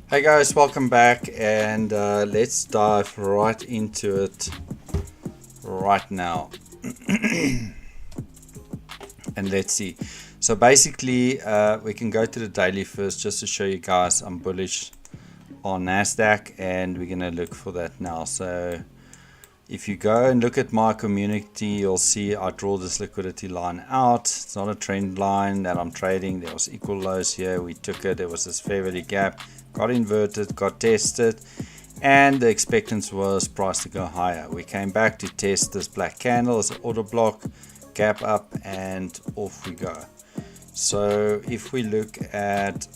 Hey guys, welcome back, and let's dive right into it right now. And let's see. So basically, we can go to the daily first just to show you guys I'm bullish on Nasdaq, and we're gonna look for that now. So if you go and look at my community, you'll see I draw this liquidity line out. It's not a trend line that I'm trading. There was equal lows here. We took it. There was this fair value gap. Got inverted, got tested, and the expectancy was price to go higher. We came back to test this black candle as an order block, gap up, and off we go. So if we look at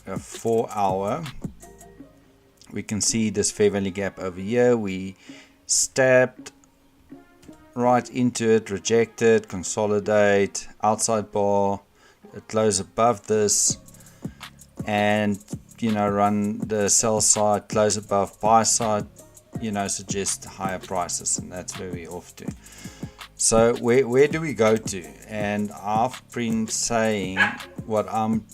a 4 hour, we can see this fair value gap over here. We stabbed right into it, rejected, consolidate, outside bar, it closed above this, and run the sell side, close above buy side, suggest higher prices, and that's where we're off to. So where do we go to? And I've been saying what I'm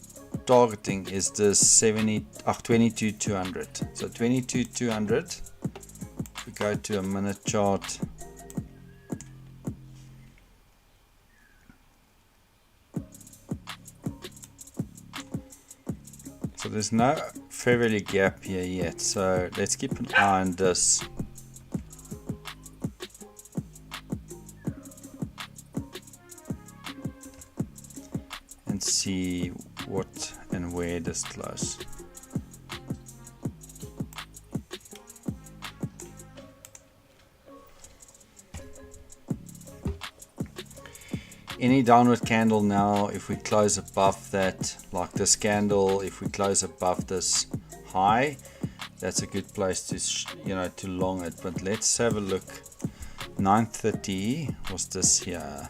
targeting is this 22,200. So 22,200. If we go to a minute chart, so there's no fair value gap here yet, so let's keep an eye on this. And see what and where this close. Any downward candle now, if we close above that, like this candle, if we close above this high, that's a good place to to long it. But let's have a look. 930 was this here.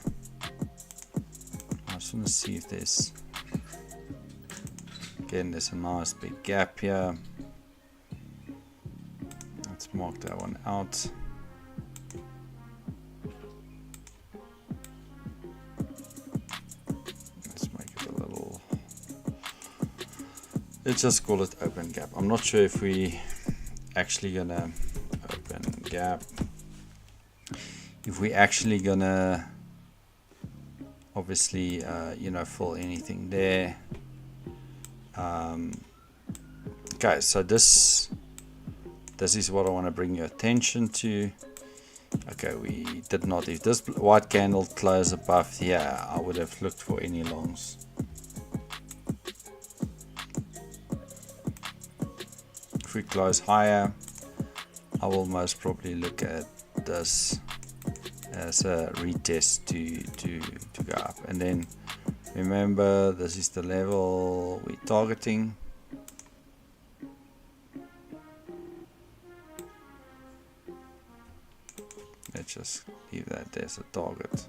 I just want to see if there's, again, there's a nice big gap here. Let's mark that one out. Let's just call it open gap. I'm not sure if we actually gonna open gap. If we actually gonna obviously fill anything there. Okay, so this is what I want to bring your attention to. Okay, we did not. If this white candle closed above here, I would have looked for any longs. If we close higher, I will most probably look at this as a retest to go up. And then remember, this is the level we're targeting. Let's just leave that as a target.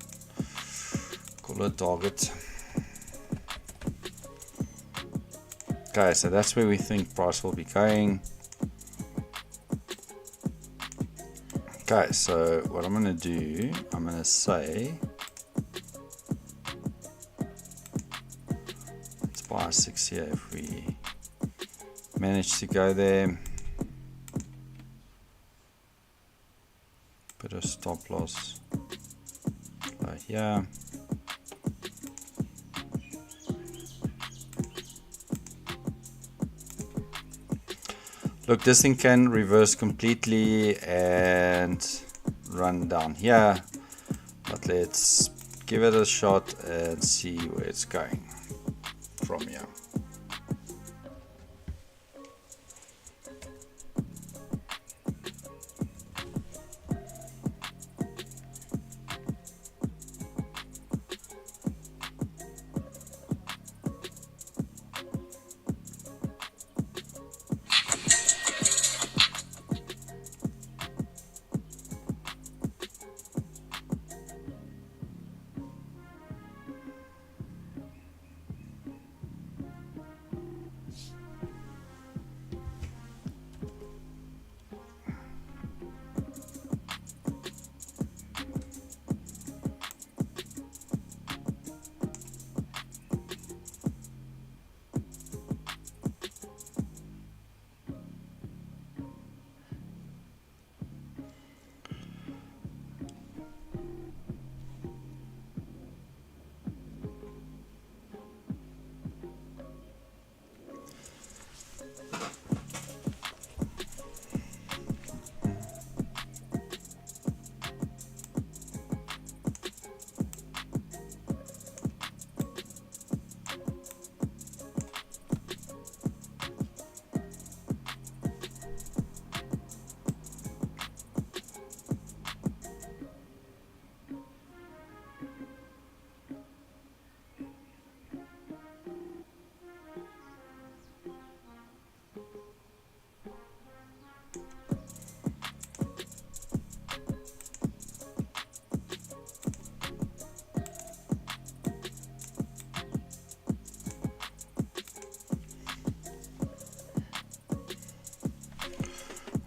Call it target. Okay, so that's where we think price will be going. Okay, so what I'm going to do, I'm going to say, let's buy a 6 here if we manage to go there. Put a stop loss right here. Look, this thing can reverse completely and run down here, but let's give it a shot and see where it's going from here.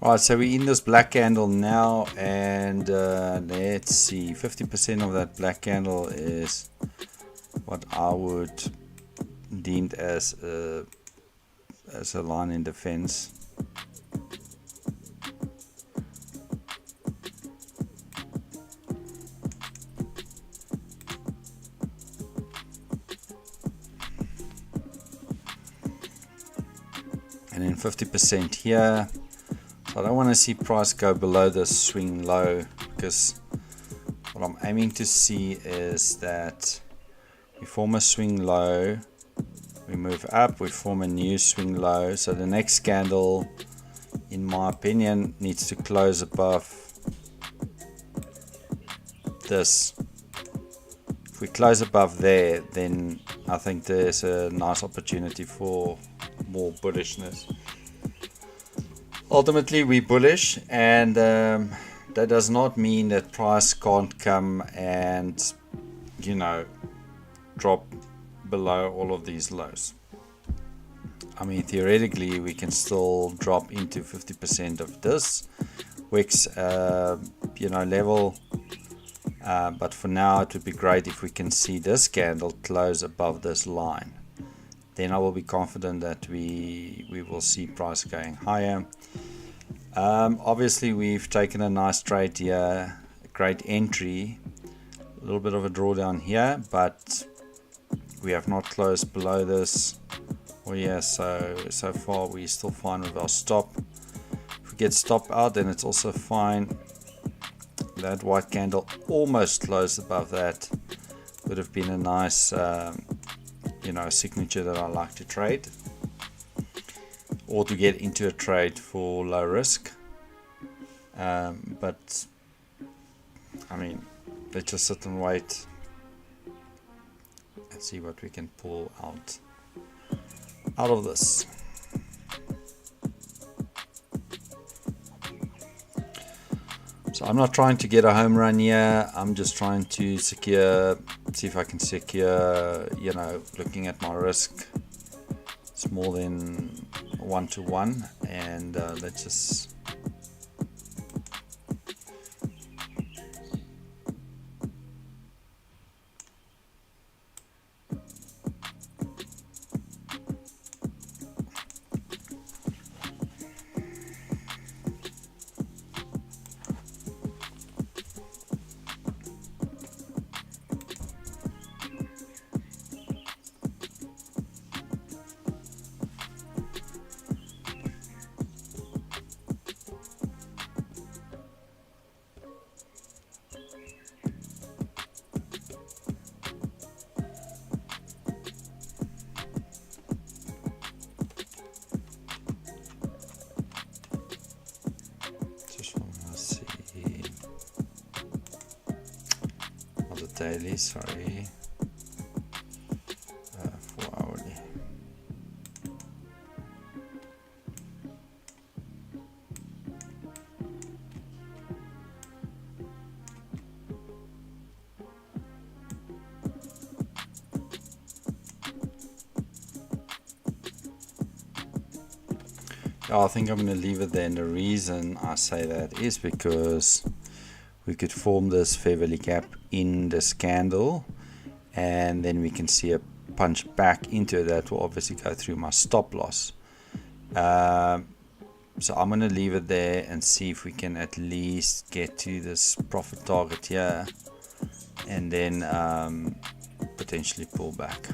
Right, so we're in this black candle now, and let's see, 50% of that black candle is what I would deem as a line in defense. And then 50% here. So I don't want to see price go below this swing low, because what I'm aiming to see is that we form a swing low, we move up, we form a new swing low. So the next candle, in my opinion, needs to close above this. If we close above there, then I think there's a nice opportunity for more bullishness. Ultimately, we're bullish, and that does not mean that price can't come and, you know, drop below all of these lows. I mean, theoretically, we can still drop into 50% of this wicks, you know, level. But for now, it would be great if we can see this candle close above this line. Then I will be confident that we will see price going higher. Obviously, we've taken a nice trade here, a great entry, a little bit of a drawdown here, but we have not closed below this. Well, yeah, so far we're still fine with our stop. If we get stop out, then it's also fine. That white candle almost closed above that. Would have been a nice you know, signature that I like to trade, or to get into a trade for low risk. But I mean, let's just sit and wait and see what we can pull out of this. So I'm not trying to get a home run here. I'm just trying to secure, see if I can secure, you know, looking at my risk, it's more than 1-to-1, and let's just daily, sorry, 4 hourly. Yeah, I think I'm going to leave it there, and the reason I say that is because we could form this fair value gap in this candle, and then we can see a punch back into it that will obviously go through my stop loss. So I'm going to leave it there and see if we can at least get to this profit target here, and then potentially pull back.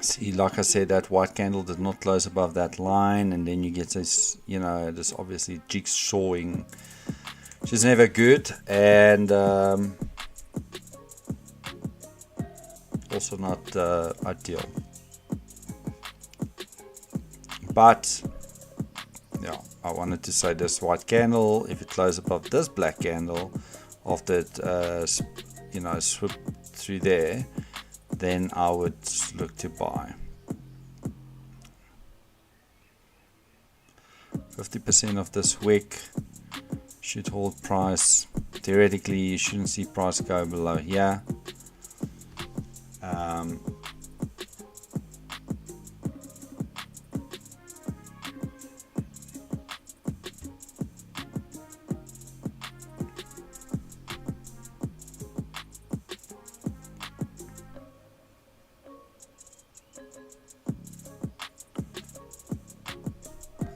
See, like I said, that white candle did not close above that line, and then you get this, you know, this obviously jigsawing, which is never good, and also not ideal. But yeah, I wanted to say this white candle, if it closes above this black candle after it you know, swooped through there, then I would look to buy. 50% of this wick should hold price. Theoretically, you shouldn't see price go below here.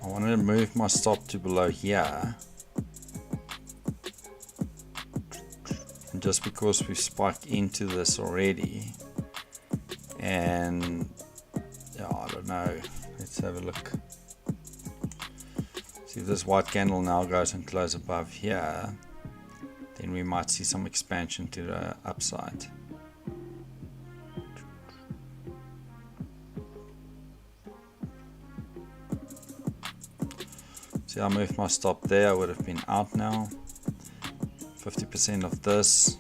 I want to move my stop to below here. And just because we spiked into this already, and yeah, I don't know, let's have a look. See if this white candle now goes and close above here, then we might see some expansion to the upside. See, I moved my stop there, I would have been out now. 50% of this.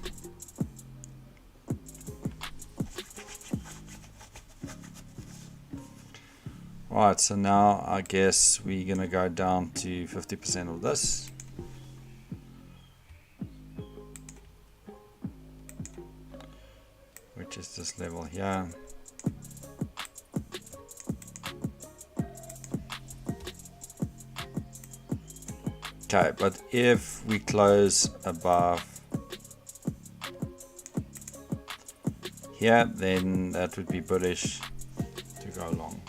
Right, so now I guess we're gonna go down to 50% of this. Which is this level here. Okay, but if we close above here, then that would be bullish to go long.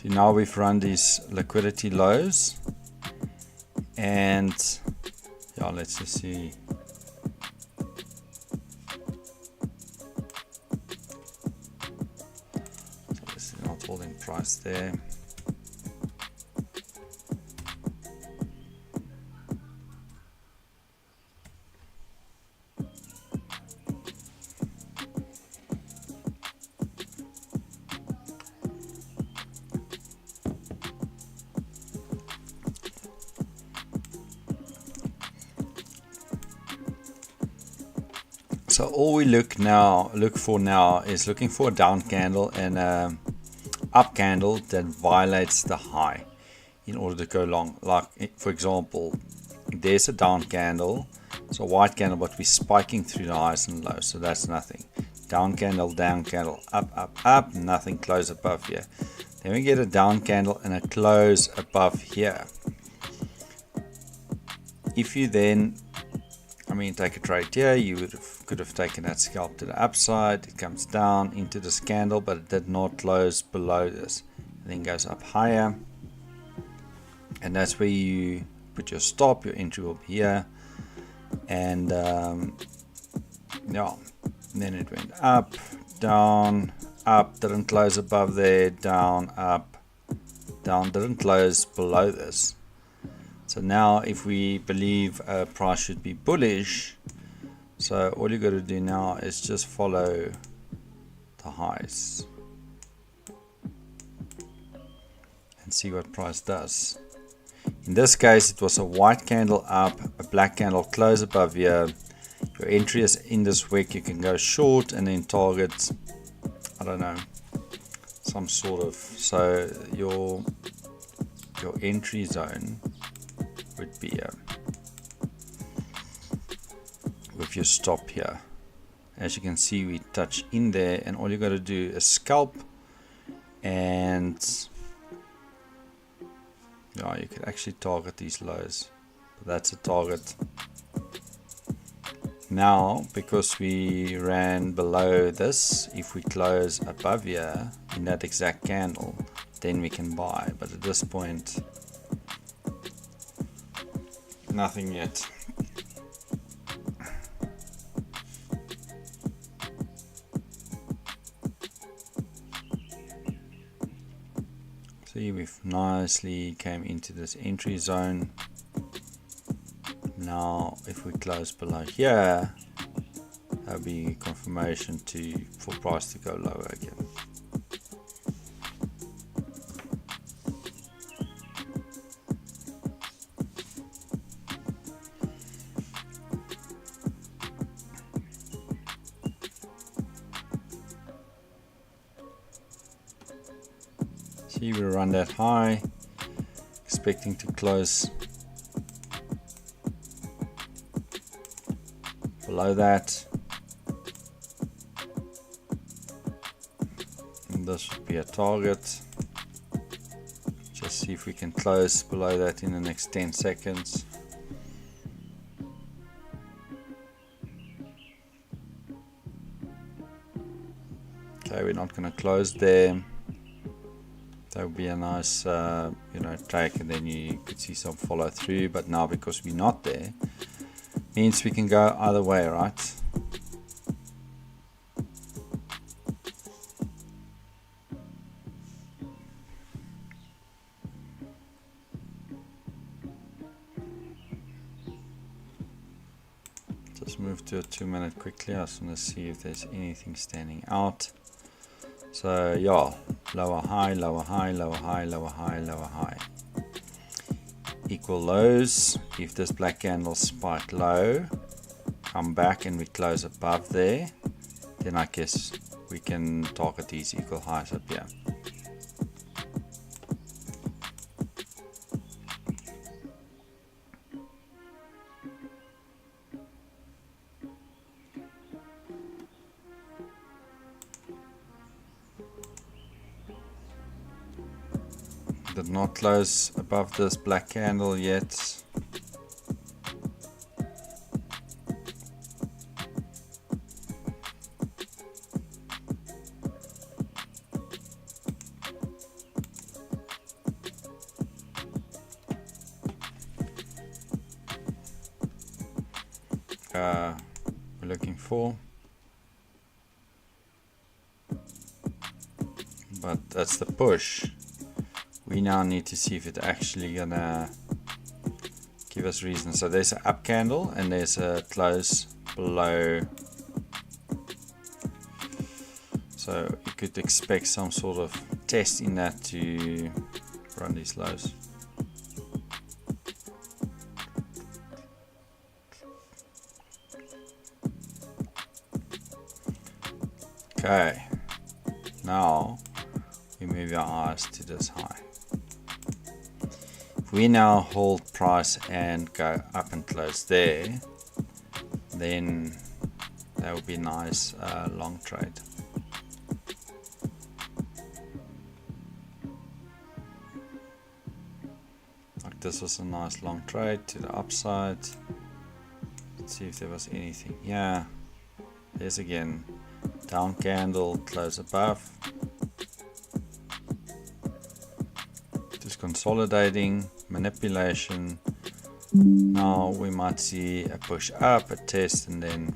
Now we've run these liquidity lows, and yeah, let's just see. So this is not holding price there. So all we look for now is looking for a down candle and a up candle that violates the high in order to go long. Like for example, there's a down candle, so a white candle, but we're spiking through the highs and lows, so that's nothing. Down candle, up, nothing, close above here. Then we get a down candle and a close above here. If you then take a trade here, you could have taken that scalp to the upside. It comes down into this candle, but it did not close below this. And then goes up higher, and that's where you put your stop. Your entry will be here, and yeah, then it went up, down, up, didn't close above there, down, up, down, didn't close below this. So now if we believe price should be bullish, so all you got to do now is just follow the highs and see what price does. In this case, it was a white candle up, a black candle close above here. Your entry is in this wick. You can go short and then target, I don't know, some sort of, so your entry zone would be with your stop here. As you can see, we touch in there, and all you got to do is scalp, and yeah, you could actually target these lows, but that's a target. Now because we ran below this, if we close above here in that exact candle, then we can buy, but at this point nothing yet. See, we've nicely came into this entry zone. Now if we close below here, that'll be confirmation for price to go lower again. See, we run that high, expecting to close below that. And this would be a target. Just see if we can close below that in the next 10 seconds. Okay, we're not going to close there. That would be a nice, track, and then you could see some follow through. But now, because we're not there, means we can go either way, right? Just move to a 2-minute quickly. I just want to see if there's anything standing out. So yeah, lower high, lower high, lower high, lower high, lower high. Equal lows. If this black candle spike low, come back and we close above there, then I guess we can target these equal highs up here. Did not close above this black candle yet. We're looking for, but that's the push. We now need to see if it's actually gonna give us reason. So there's an up candle and there's a close below. So you could expect some sort of test in that to run these lows. Okay, now we move our eyes to this high. If we now hold price and go up and close there, then that would be nice long trade. Like this was a nice long trade to the upside. Let's see if there was anything. Yeah, there's again down candle, close above. Just consolidating, manipulation. Now we might see a push up, a test, and then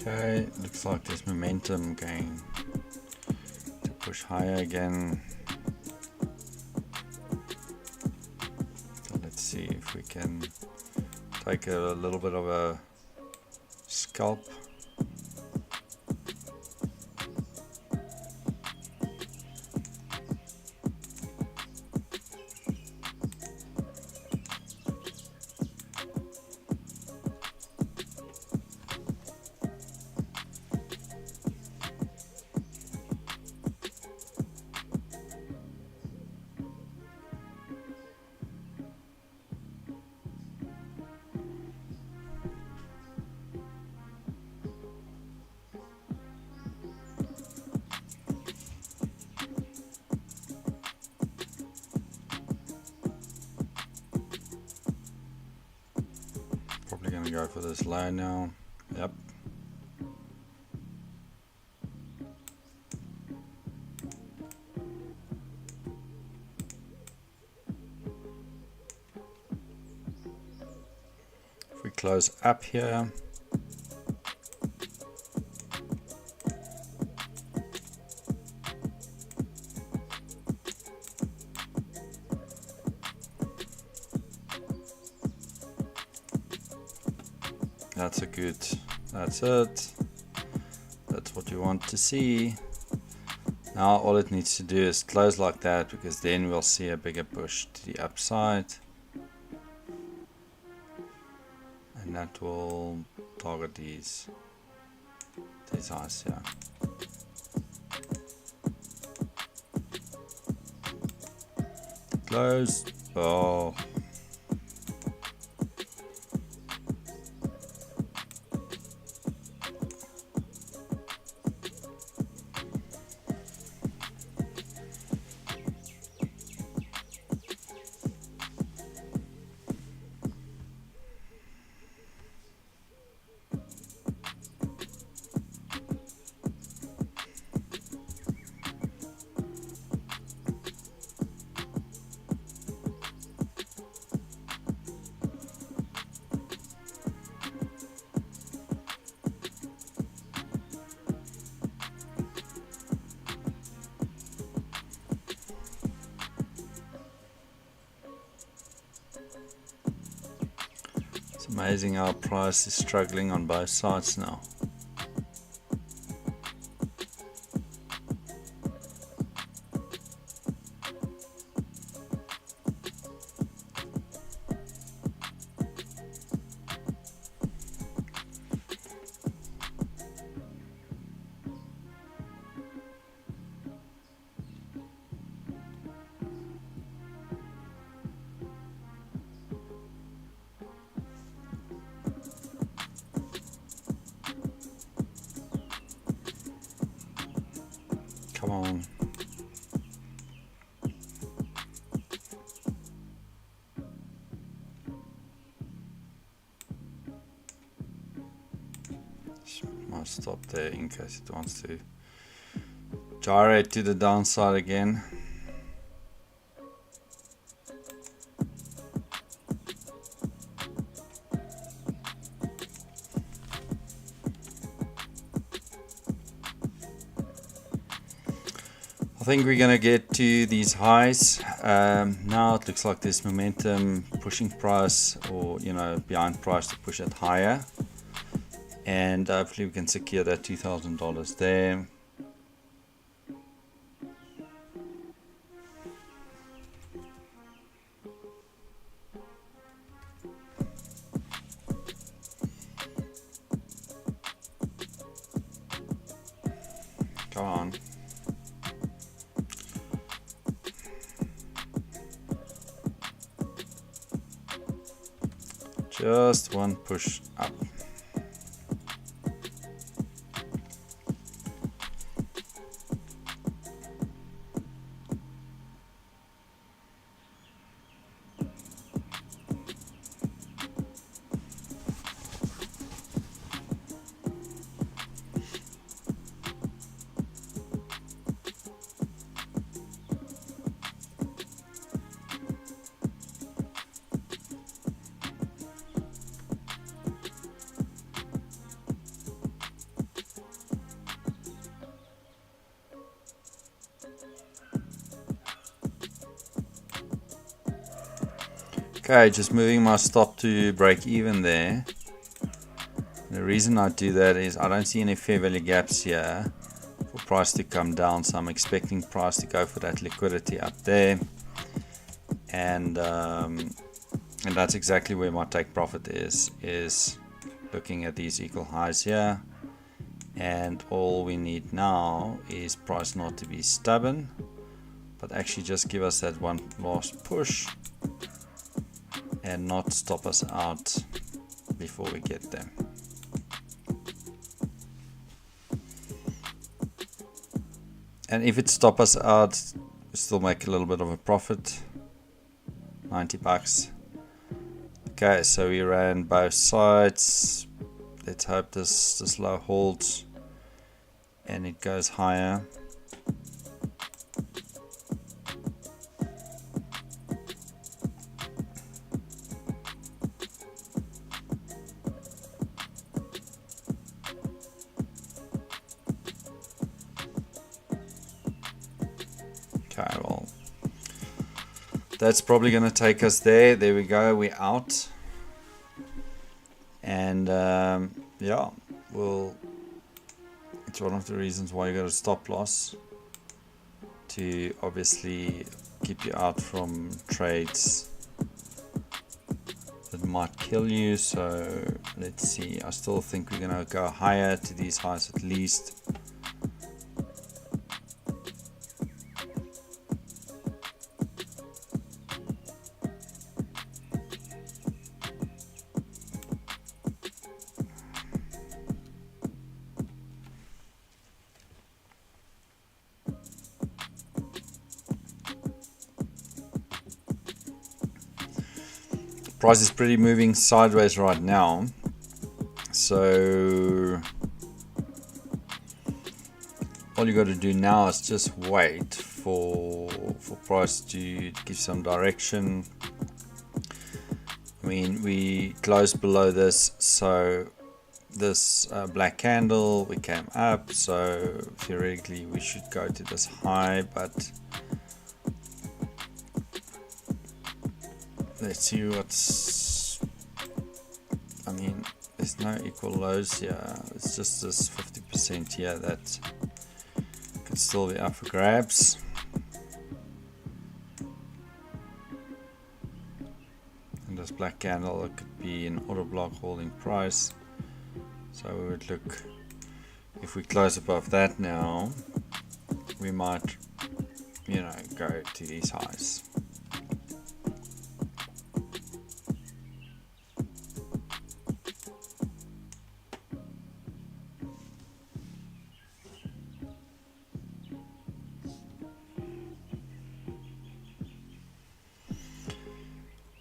okay, looks like there's momentum going to push higher again. So let's see if we can take a little bit of a scalp. gonna go for this low now. Yep. If we close up here, that's a good, that's it. That's what you want to see. Now all it needs to do is close like that, because then we'll see a bigger push to the upside. And that will target these highs here. Close. Oh. It's amazing how price is struggling on both sides now. Come on. Might stop there in case it wants to gyrate to the downside again. I think we're gonna get to these highs. Now it looks like there's momentum pushing price, or behind price to push it higher, and hopefully we can secure that $2,000 there. Come on. Just one push up. Okay, just moving my stop to break even there. The reason I do that is I don't see any fair value gaps here for price to come down, so I'm expecting price to go for that liquidity up there, and that's exactly where my take profit is looking at these equal highs here. And all we need now is price not to be stubborn, but actually just give us that one last push and not stop us out before we get there. And if it stops us out, we still make a little bit of a profit, $90. Okay, so we ran both sides. Let's hope this low holds and it goes higher. Okay, well, that's probably going to take us there. There we go, we're out. And yeah, well, it's one of the reasons why you got a stop loss, to obviously keep you out from trades that might kill you. So let's see, I still think we're going to go higher to these highs at least. Price is pretty moving sideways right now, so all you got to do now is just wait for price to give some direction. I mean, we closed below this, so this black candle, we came up, so theoretically we should go to this high, but let's see what's, I mean, there's no equal lows here. It's just this 50% here that could still be up for grabs. And this black candle, it could be an order block holding price. So we would look, if we close above that now, we might, you know, go to these highs.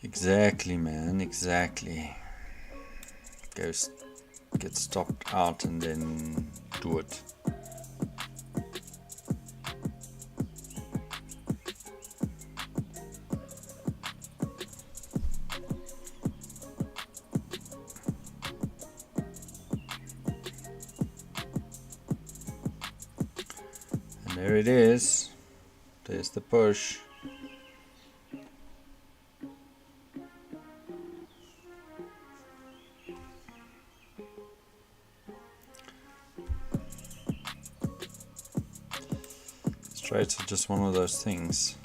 Exactly, man, exactly. Get stopped out and then do it. And there it is. There's the push. Trades are just one of those things.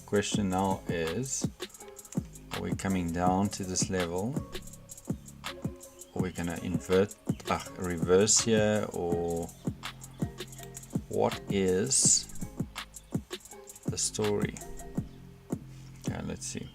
Question now is, are we coming down to this level? Are we gonna reverse here, or what is the story? Okay, let's see.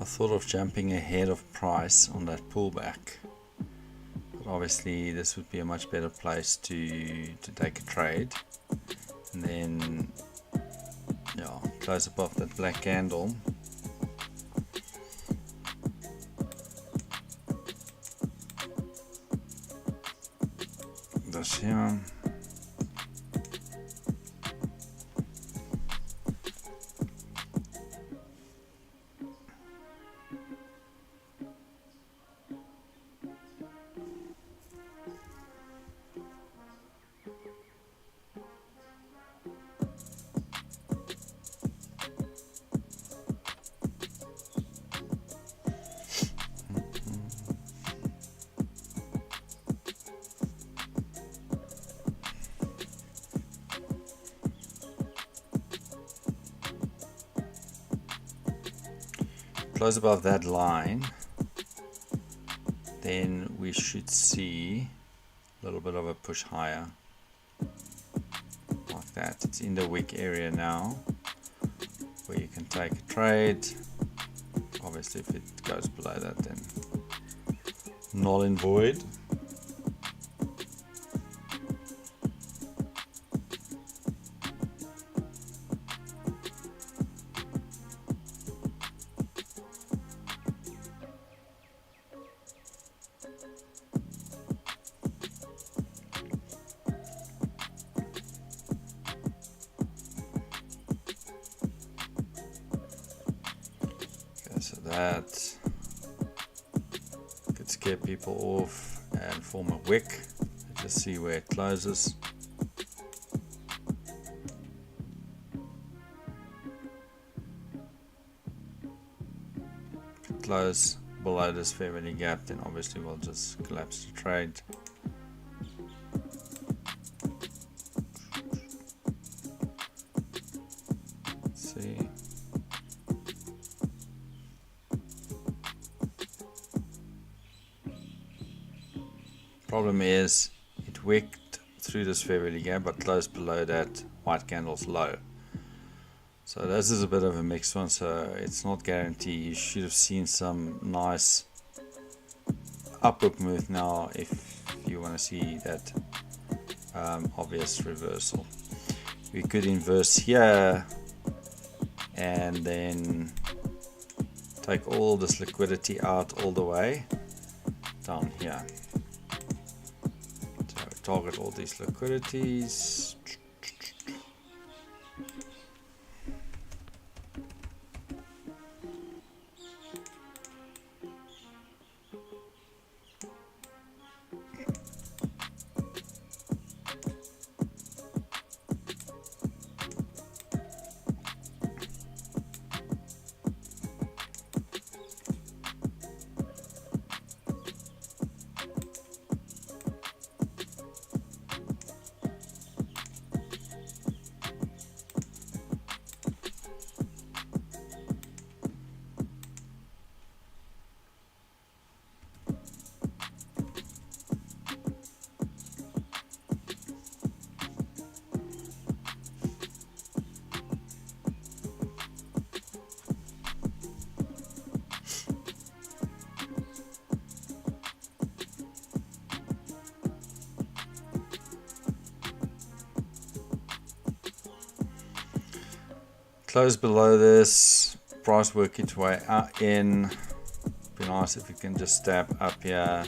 I thought of jumping ahead of price on that pullback, but obviously this would be a much better place to take a trade. and then yeah, close above that black candle. This here. Close above that line, then we should see a little bit of a push higher like that. It's in the wick area now where you can take a trade. Obviously if it goes below that, then null and void. So that could scare people off and form a wick. Let's just see where it closes. If it closes below this fair value gap, then obviously we'll just collapse the trade. Let's see. Problem is it wicked through this fair value gap but closed below that white candle's low. So this is a bit of a mixed one, so it's not guaranteed. You should have seen some nice upward move now if you want to see that obvious reversal. We could inverse here and then take all this liquidity out all the way down here. So target all these liquidities. Close below this, price work its way out in. Be nice if we can just stab up here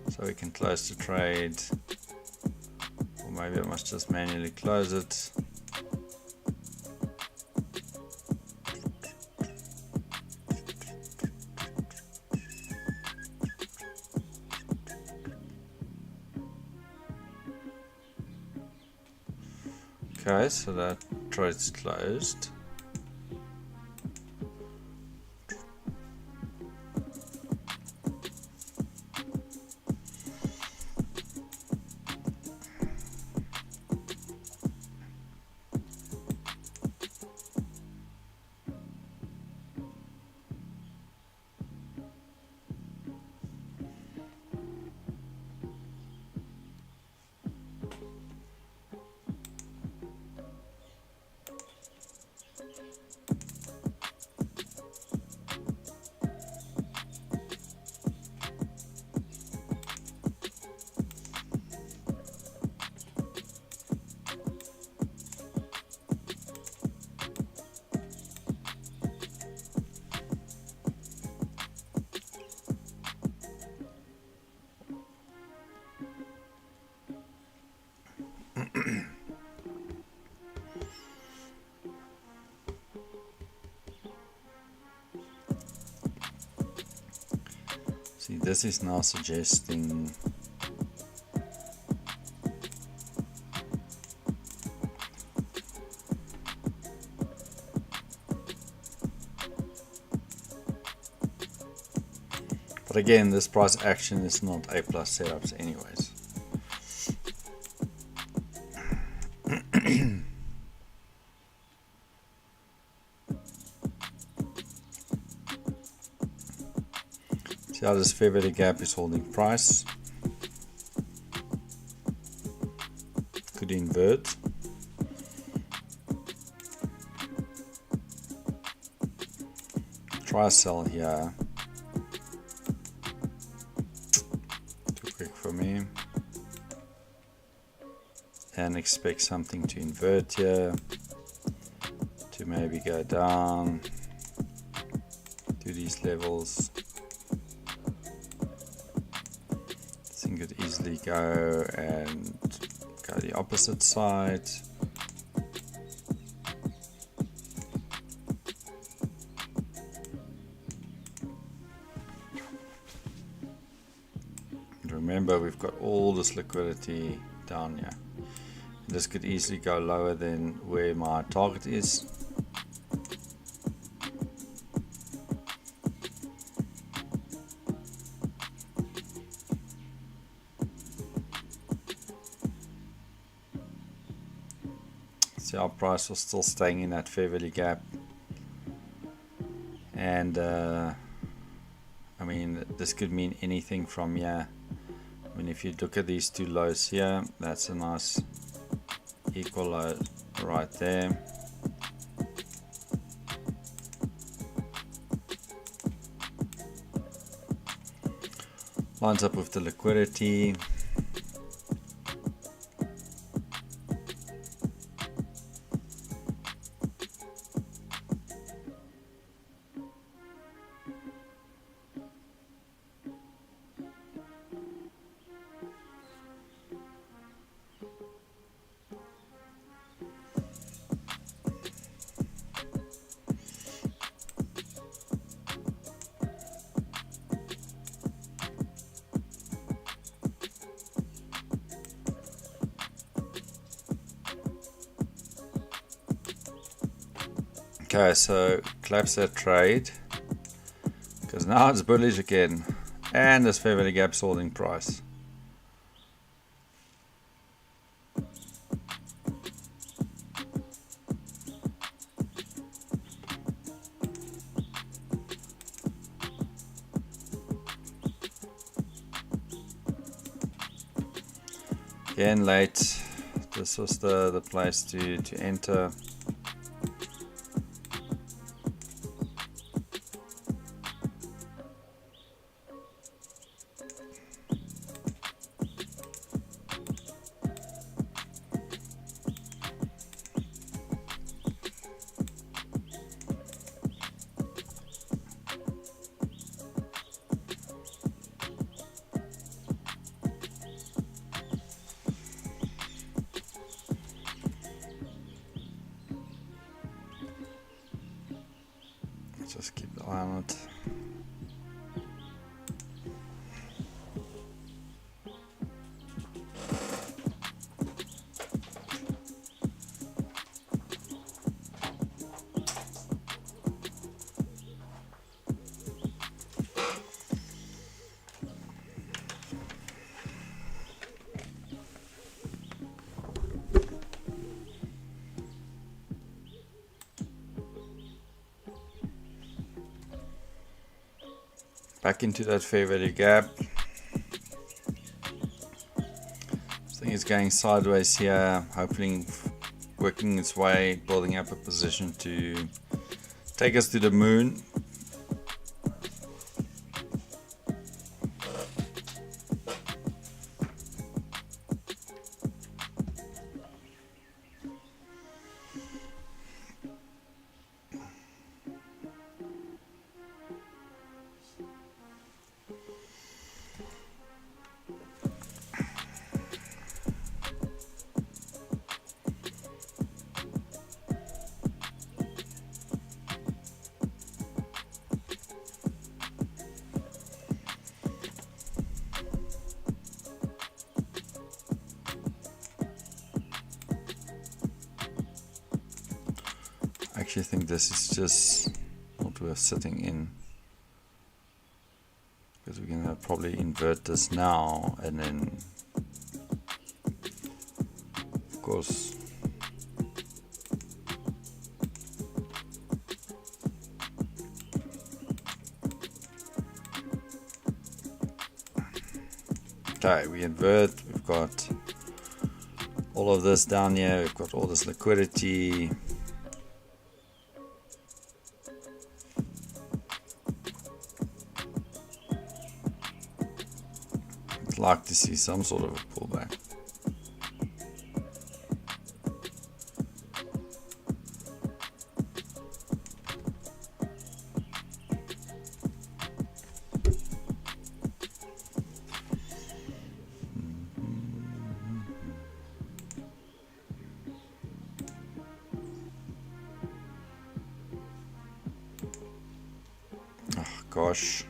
so we can close the trade, or maybe I must just manually close it. Okay, so that trade's closed. this is now suggesting but again, this price action is not A plus setups anyways. See how this fair value gap is holding price. Could invert. Try sell here. Too quick for me. And expect something to invert here. To maybe go down to these levels. Could easily go and go the opposite side. And remember, we've got all this liquidity down here. This could easily go lower than where my target is. See, our price was still staying in that fair value gap, and I mean, this could mean anything from here. I mean, if you look at these two lows here, that's a nice equal low right there. Lines up with the liquidity. Okay, so collapse that trade because now it's bullish again, and this fair value gap's holding price. Again late, this was the place to enter. Just keep the eye on it. Back into that fair value gap. This thing is going sideways here, hopefully working its way, building up a position to take us to the moon. actually think this is just not worth sitting in, because we're gonna probably invert this now, and then of course okay, we invert, we've got all of this down here, we've got all this liquidity. I'd like to see some sort of a pullback. Oh gosh.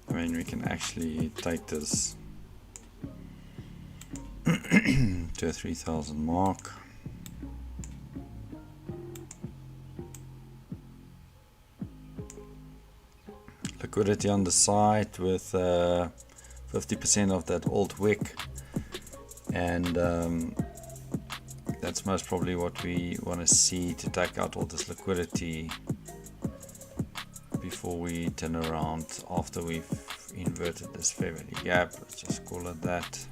I mean, we can actually take this to a 3,000 mark. Liquidity on the side with 50% of that old wick, and that's most probably what we want to see to take out all this liquidity before we turn around after we've inverted this fair value gap. Let's just call it that.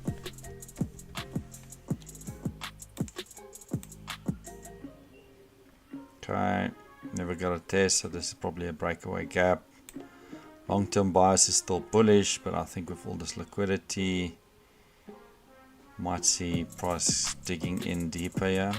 Okay, never got a test, so this is probably a breakaway gap. Long-term bias is still bullish, but I think with all this liquidity, might see price digging in deeper here.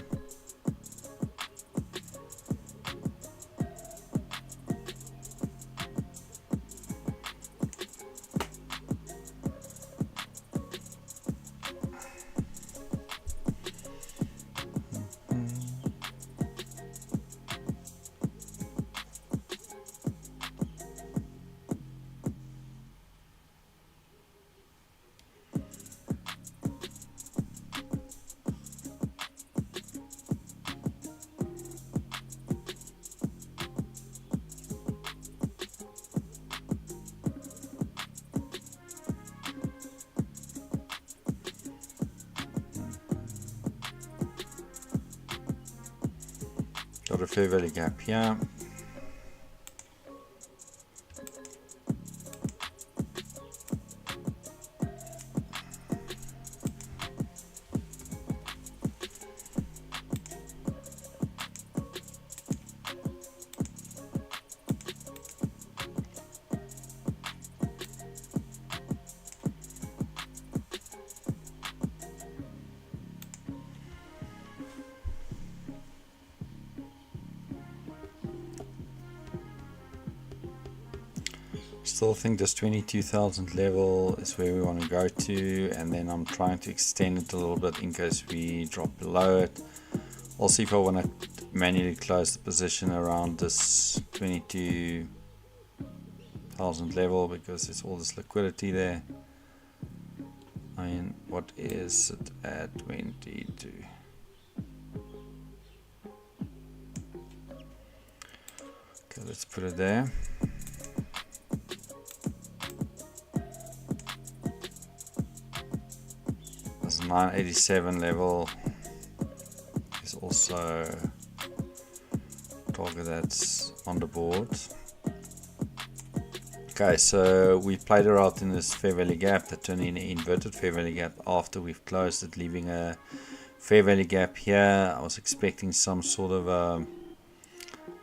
Got a fair value gap here. Still think this 22,000 level is where we want to go to, and then I'm trying to extend it a little bit in case we drop below it. I'll see if I want to manually close the position around this 22,000 level, because there's all this liquidity there. I mean, what is it at 22? Okay, let's put it there. This 987 level is also a target that's on the board. Okay, so we played around in this fair value gap that turned in an inverted fair value gap after we've closed it, leaving a fair value gap here. I was expecting some sort of a,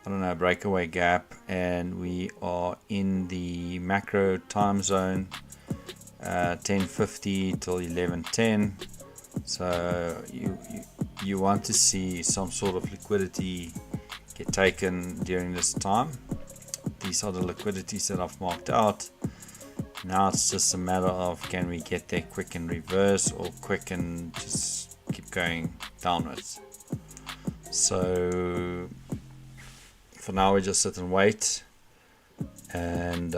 I don't know, breakaway gap, and we are in the macro time zone, 10:50 till 11:10. So you want to see some sort of liquidity get taken during this time. These are the liquidities that I've marked out. Now it's just a matter of, can we get there quick and reverse, or quick and just keep going downwards. So for now we just sit and wait, and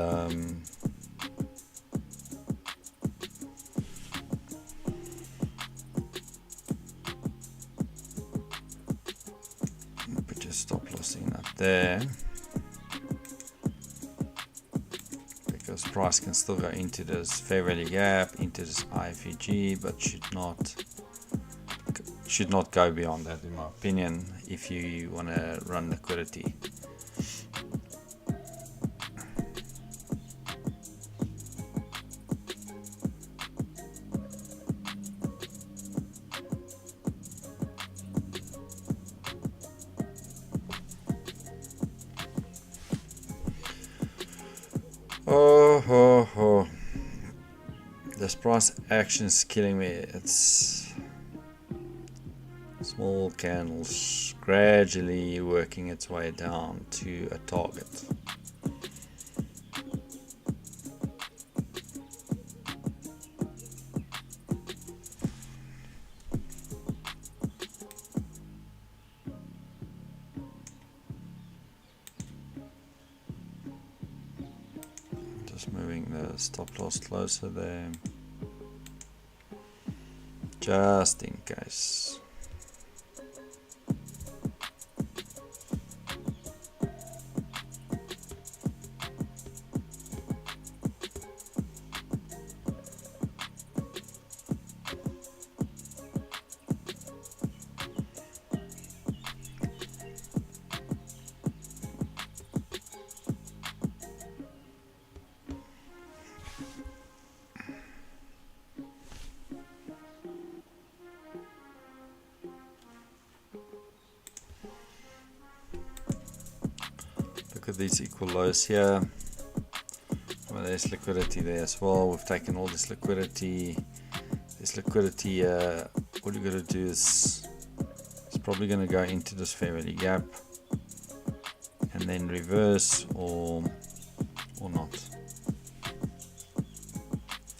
closing up there, because price can still go into this fair value gap, into this IFEG, but should not go beyond that, in my opinion, if you want to run liquidity. Oh. This price action is killing me. It's small candles gradually working its way down to a target. Moving the stop loss closer there, just in case. Look at these equal lows here. Well, there's liquidity there as well. We've taken all this liquidity. This liquidity, all you got to do is it's probably going to go into this fair value gap and then reverse or not,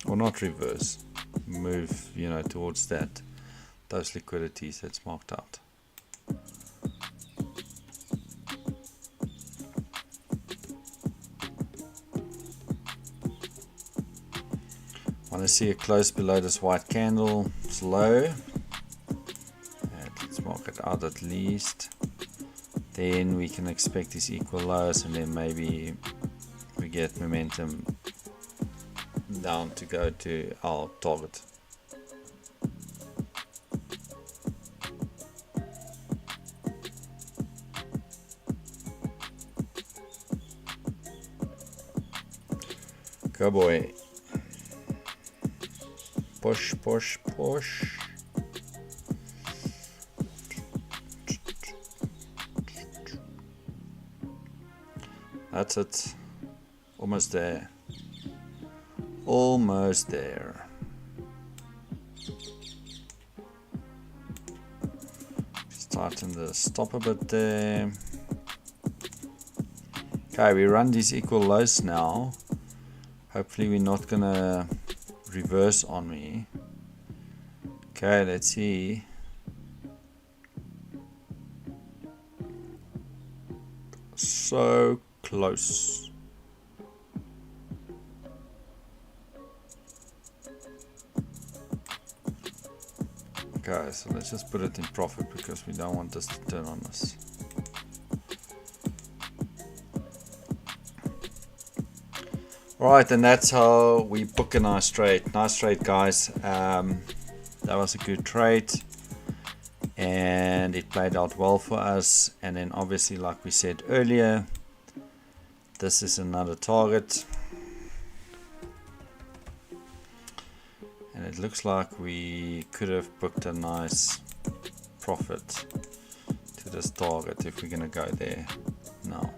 or not reverse. Move, towards those liquidities that's marked out. Want to see it close below this white candle. It's low. Let's mark it out at least. Then we can expect these equal lows, and then maybe we get momentum down to go to our target. Go boy. Push, push, push. That's it. Almost there. Almost there. Just tighten the stop a bit there. Okay, we run these equal lows now. Hopefully we're not gonna reverse on me. Okay, let's see. So close. Okay, so let's just put it in profit because we don't want this to turn on us. Alright, and that's how we book a nice trade. Nice trade, guys. That was a good trade, and it played out well for us. And then obviously, like we said earlier, this is another target, and it looks like we could have booked a nice profit to this target if we're gonna go there now.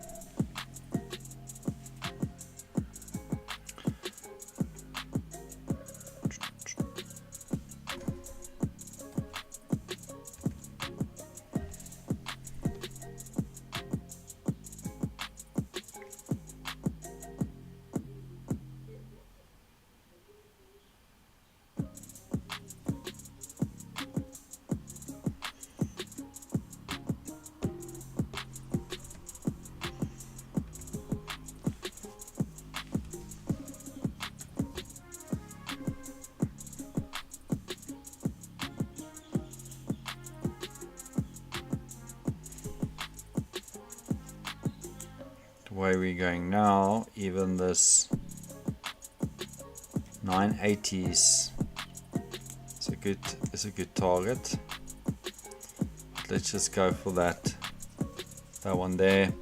way we're going now, even this 980s is a good target. Let's just go for that one there.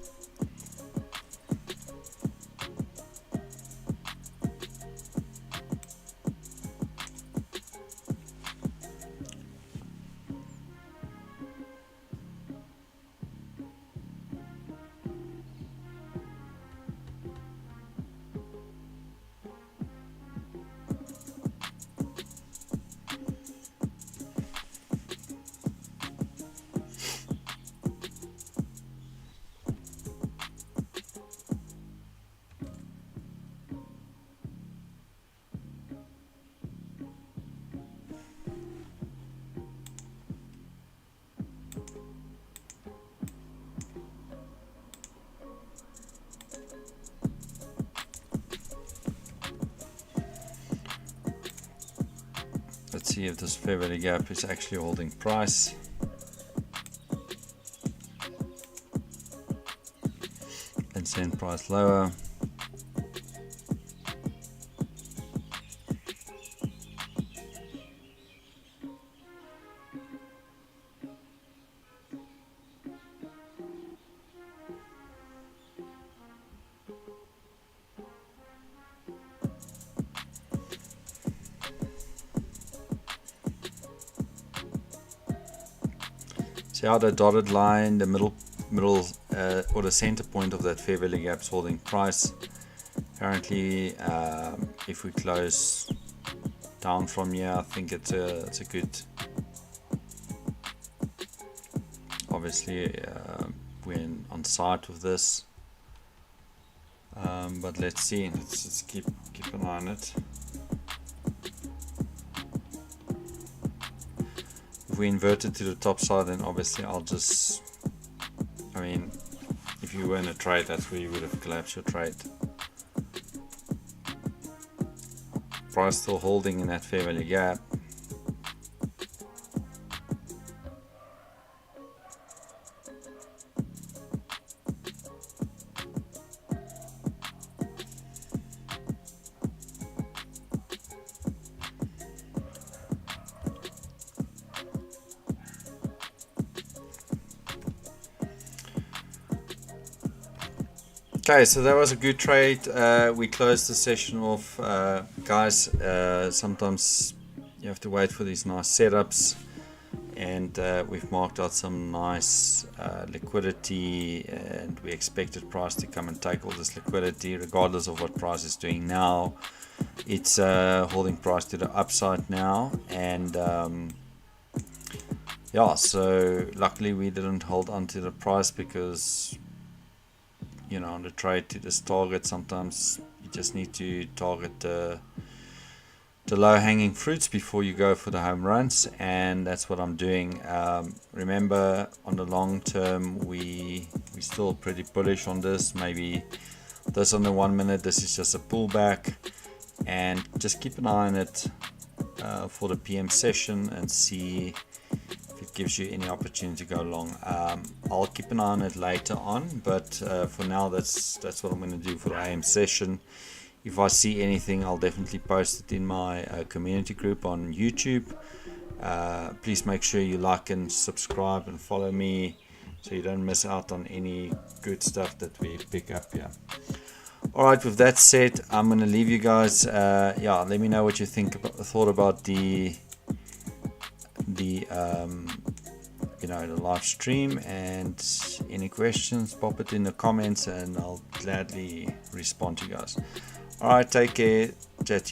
Let's see if this fair value gap is actually holding price. And send price lower. See how the dotted line, the middle or the center point of that fair value gap is holding price. Currently, if we close down from here, I think it's a good. Obviously, we're on site with this, but let's see. Let's just keep an eye on it. If we invert it to the top side, then obviously I mean, if you were in a trade, that's where you would have collapsed your trade. Price still holding in that fair value gap. Okay, so that was a good trade. We closed the session off, guys. Sometimes you have to wait for these nice setups, and we've marked out some nice liquidity, and we expected price to come and take all this liquidity regardless of what price is doing now. It's holding price to the upside now, and yeah, so luckily we didn't hold on to the price, because you know, on the trade to this target, sometimes you just need to target the low-hanging fruits before you go for the home runs, and that's what I'm doing. Remember, on the long term, we're still pretty bullish on this. Maybe this on the 1 minute, this is just a pullback, and just keep an eye on it for the PM session and see if it gives you any opportunity to go long. I'll keep an eye on it later on, but for now, that's what I'm going to do for the AM session. If I see anything, I'll definitely post it in my community group on YouTube. Please make sure you like and subscribe and follow me, so you don't miss out on any good stuff that we pick up here. Alright, with that said, I'm going to leave you guys. Yeah, let me know what you thought about the live stream, and any questions, pop it in the comments and I'll gladly respond to you guys. Alright, take care. Chat to you.